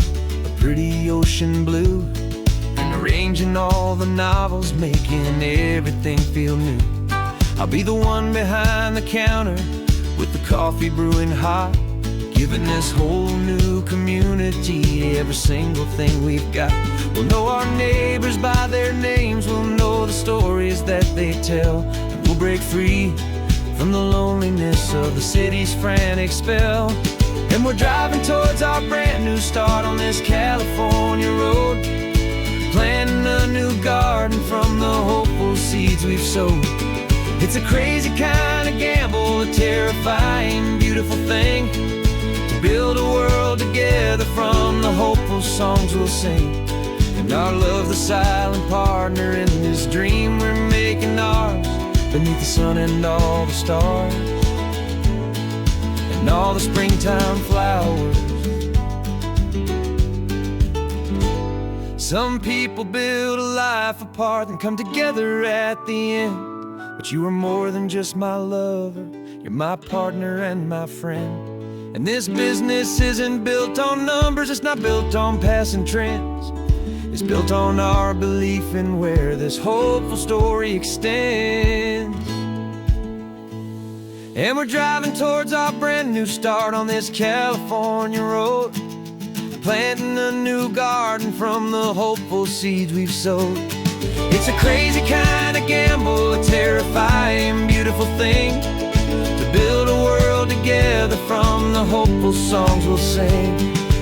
a pretty ocean blue, and arranging all the novels, making everything feel new. I'll be the one behind the counter with the coffee brewing hot, giving this whole new community every single thing we've got. We'll know our neighbors by their names, we'll know the stories that they tell, and we'll break free from the loneliness of the city's frantic spell. And we're driving towards our brand new start on this California road, planting a new garden from the hopeful seeds we've sowed. It's a crazy kind of gamble, a terrifying, beautiful thing, to build a world together from the hopeful songs we'll sing. And our love's the silent partner in this dream we're making ours, beneath the sun and all the stars and all the springtime flowers. Some people build a life apart and come together at the end, but you are more than just my lover, you're my partner and my friend. And this business isn't built on numbers, it's not built on passing trends. It's built on our belief in where this hopeful story extends. And we're driving towards our brand new start on this California road, planting a new garden from the hopeful seeds we've sowed. It's a crazy kind of gamble, a terrifying, beautiful thing, to build a world together from the hopeful songs we'll sing.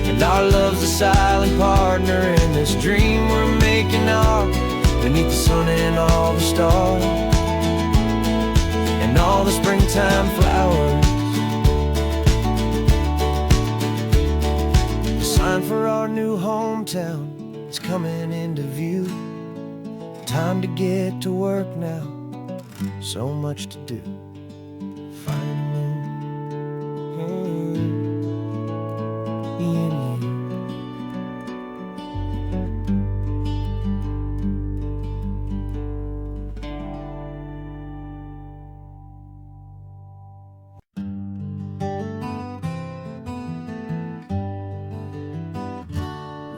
And our love's a silent partner in this dream we're making ours, beneath the sun and all the stars and all the springtime flowers. The sign for our new hometown is coming into view. Time to get to work now, so much to do.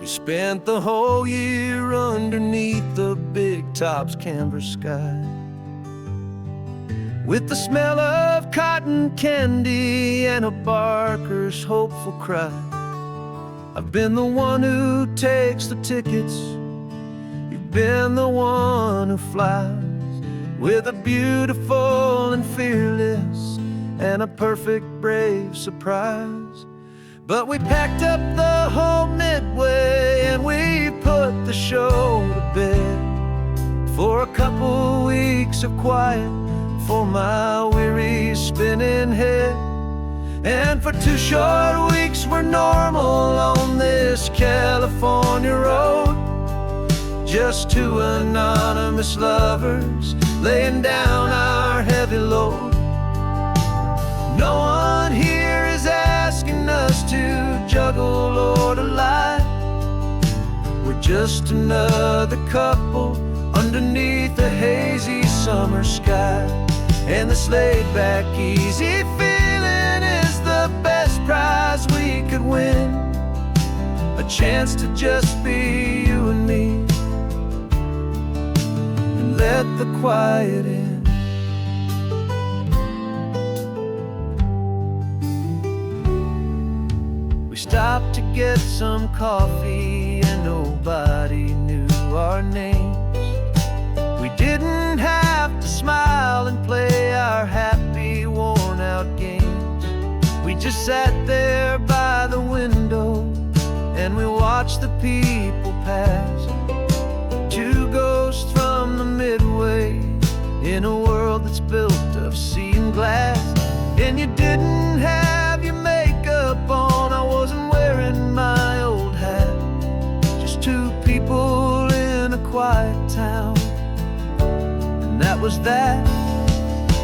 Spent the whole year underneath the big top's canvas sky, with the smell of cotton candy and a barker's hopeful cry. I've been the one who takes the tickets, you've been the one who flies, with a beautiful and fearless and a perfect brave surprise. But we packed up the whole Midway and we put the show to bed, for a couple weeks of quiet for my weary spinning head. And for 2 short weeks we're normal on this California road. Just 2 anonymous lovers laying down our heavy load. No one here is asking us to juggle or to lie. We're just another couple underneath the hazy summer sky. And this laid-back, easy feeling is the best prize we could win. A chance to just be you and me, and let the quiet in. We stopped to get some coffee and nobody knew our names. We didn't have to smile and play our happy, worn-out games. We just sat there by the window and we watched the people pass. 2 ghosts from the Midway in a world that's built of sea and glass. And you didn't have your makeup on, I wasn't wearing my old hat. Just 2 people in a quiet town, and that was that.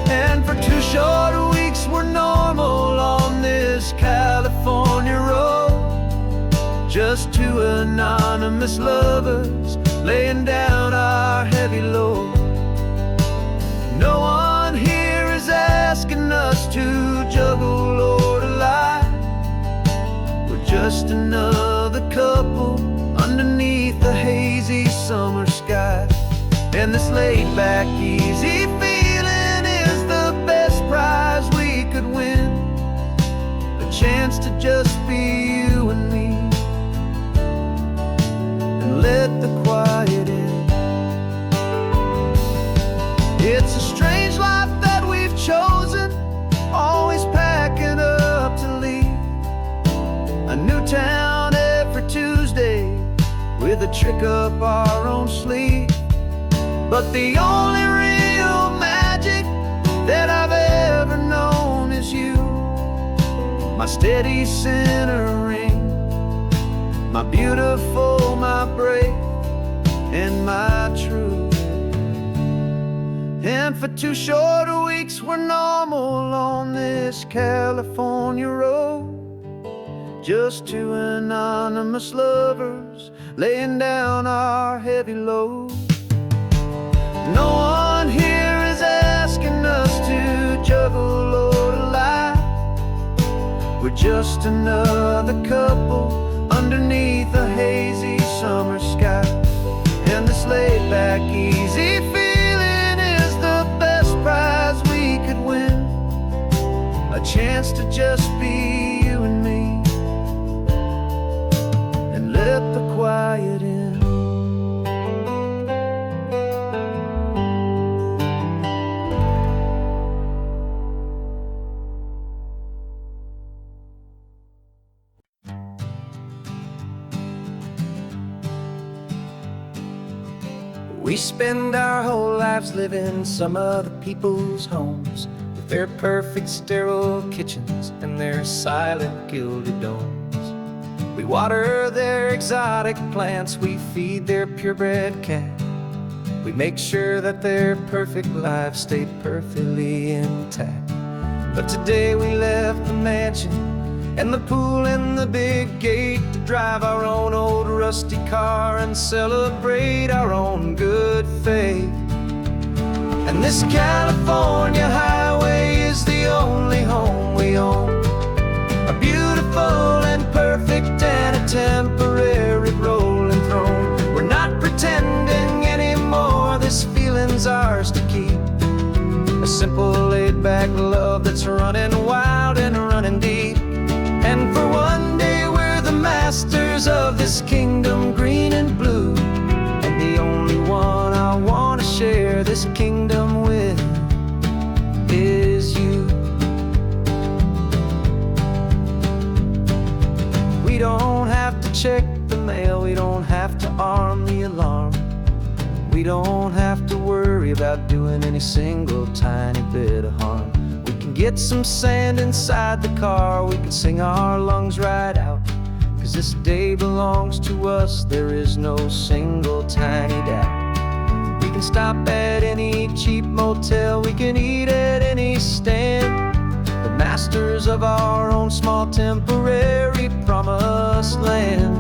And for 2 short weeks we're normal on this California road. Just 2 anonymous lovers laying down our heavy load. No one here is asking us to juggle or to lie. We're just another couple underneath the hazy summer sky. And this laid-back, easy feeling is the best prize we could win. A chance to just be you and me, and let the quiet in. It's a strange life that we've chosen, always packing up to leave. A new town every Tuesday with a trick up our own sleeve. But the only real magic that I've ever known is you, my steady centering, my beautiful, my brave, and my true. And for 2 short weeks we're normal on this California road. Just 2 anonymous lovers laying down our heavy load. No one here is asking us to juggle or to lie. We're just another couple underneath a hazy summer sky. And this laid-back, easy feeling is the best prize we could win. A chance to just be you and me, and let the quiet in. We spend our whole lives living some other people's homes, with their perfect sterile kitchens and their silent gilded domes. We water their exotic plants, we feed their purebred cat. We make sure that their perfect lives stay perfectly intact. But today we left the mansion and the pool and the big gate to drive our own old rusty car and celebrate our own good faith. And this California highway is the only home we own, a beautiful and perfect and a temporary rolling throne. We're not pretending anymore, this feeling's ours to keep. A simple laid-back love that's running wild and running deep. And for one day we're the masters of this kingdom green and blue, and the only one I want to share this kingdom with is you. We don't have to check the mail, we don't have to arm the alarm. We don't have to worry about doing any single tiny bit of harm. We can get some sand inside the car, we can sing our lungs right out. 'Cause this day belongs to us, there is no single tiny doubt. We can stop at any cheap motel, we can eat at any stand, the masters of our own small temporary promised land.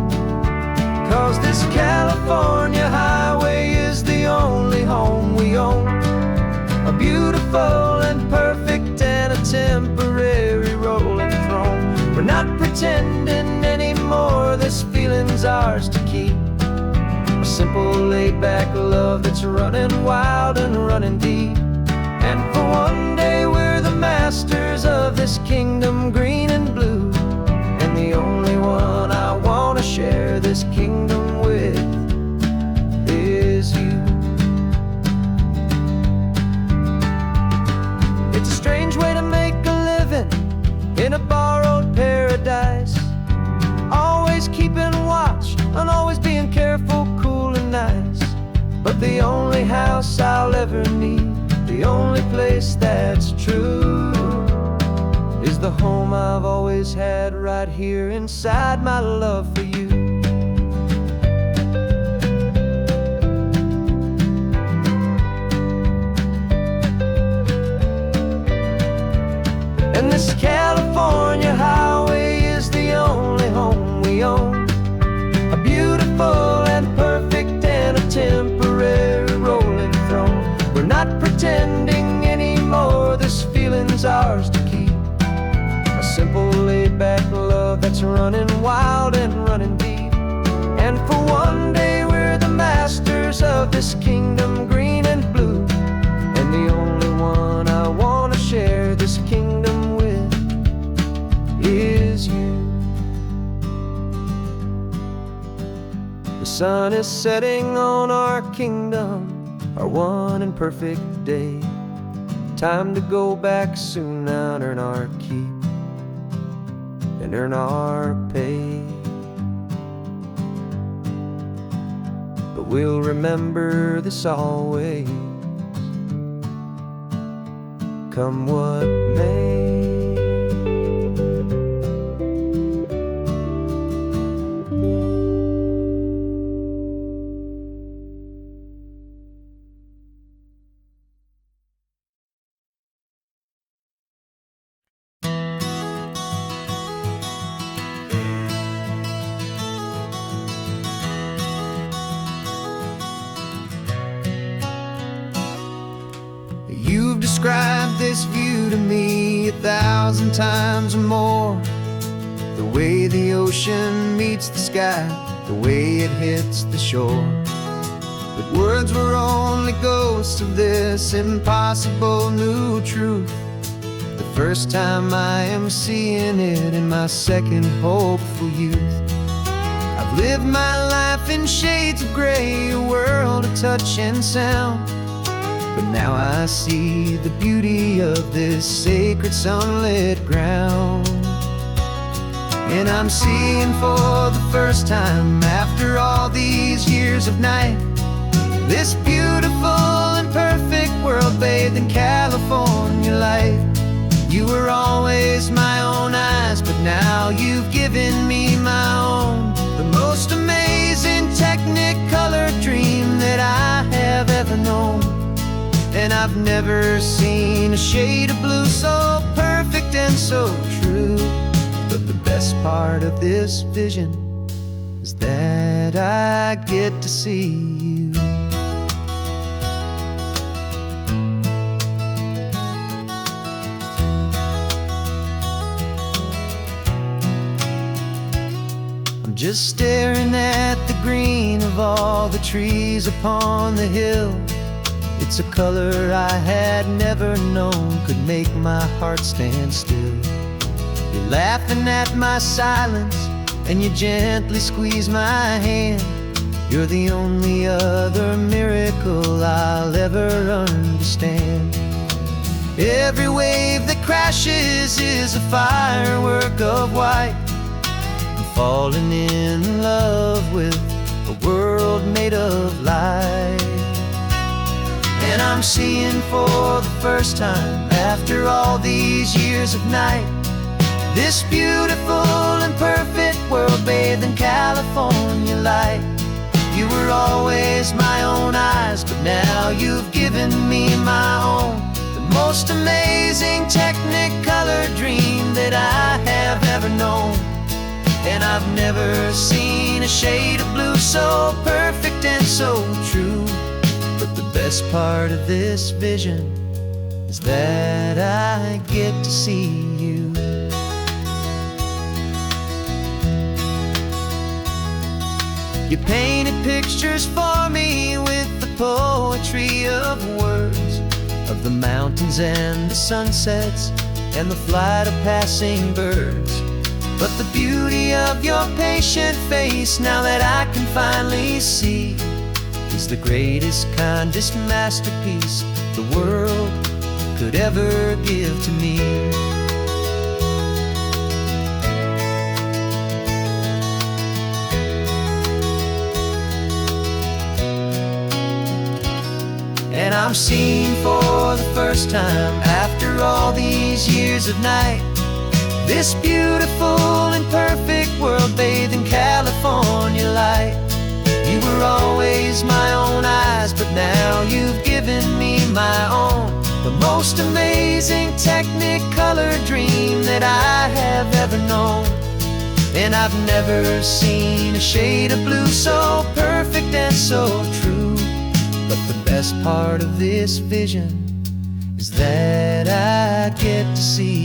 'Cause this California highway is the only home we own, a beautiful and perfect and a temporary rolling throne. We're not pretending anymore, this feeling's ours to keep, a simple laid-back love that's running wild and running deep. And for one day we're the masters of this kingdom green and blue, and the only one I wanna share this kingdom with is you. It's a strange way to make a living in a borrowed paradise, always keeping watch and always being careful, cool and nice. But the only house I'll ever need, the only place that's true, is the home I've always had right here inside my love for you. And this California highway is the only home we own, a beautiful and perfect and a temporary rolling throne. We're not pretending anymore, this feeling's ours to keep, a simple laid-back love that's running wild and running deep. And for one day we're the masters of this kingdom green and blue, and the only one I wanna share this kingdom with is you. The sun is setting on our kingdom, our one and perfect day. Time to go back soon now and earn our keep and earn our pay. But we'll remember this always, come what may. You've described this view to me 1,000 times or more, the way the ocean meets the sky, the way it hits the shore. But words were only ghosts of this impossible new truth, the first time I am seeing it in my second hopeful youth. I've lived my life in shades of gray, a world of touch and sound, but now I see the beauty of this sacred sunlit ground. And I'm seeing for the first time after all these years of night, this beautiful and perfect world bathed in California light. You were always my own eyes, but now you've given me my own, the most amazing technicolor dream that I have ever known. And I've never seen a shade of blue so perfect and so true. But the best part of this vision is that I get to see you. I'm just staring at the green of all the trees upon the hill. It's a color I had never known could make my heart stand still. You're laughing at my silence and you gently squeeze my hand. You're the only other miracle I'll ever understand. Every wave that crashes is a firework of white. I'm falling in love with a world made of light. And I'm seeing for the first time, after all these years of night, this beautiful and perfect world bathed in California light. You were always my own eyes, but now you've given me my own. The most amazing Technicolor dream that I have ever known. And I've never seen a shade of blue so perfect and so true. But the best part of this vision is that I get to see you. You painted pictures for me with the poetry of words, of the mountains and the sunsets and the flight of passing birds. But the beauty of your patient face, now that I can finally see, is the greatest, kindest masterpiece the world could ever give to me. And I'm seeing for the first time, after all these years of night, this beautiful and perfect world bathed in California light. You were always my own eyes, but now you've given me my own. The most amazing Technicolor dream that I have ever known. And I've never seen a shade of blue so perfect and so true. But the best part of this vision is that I get to see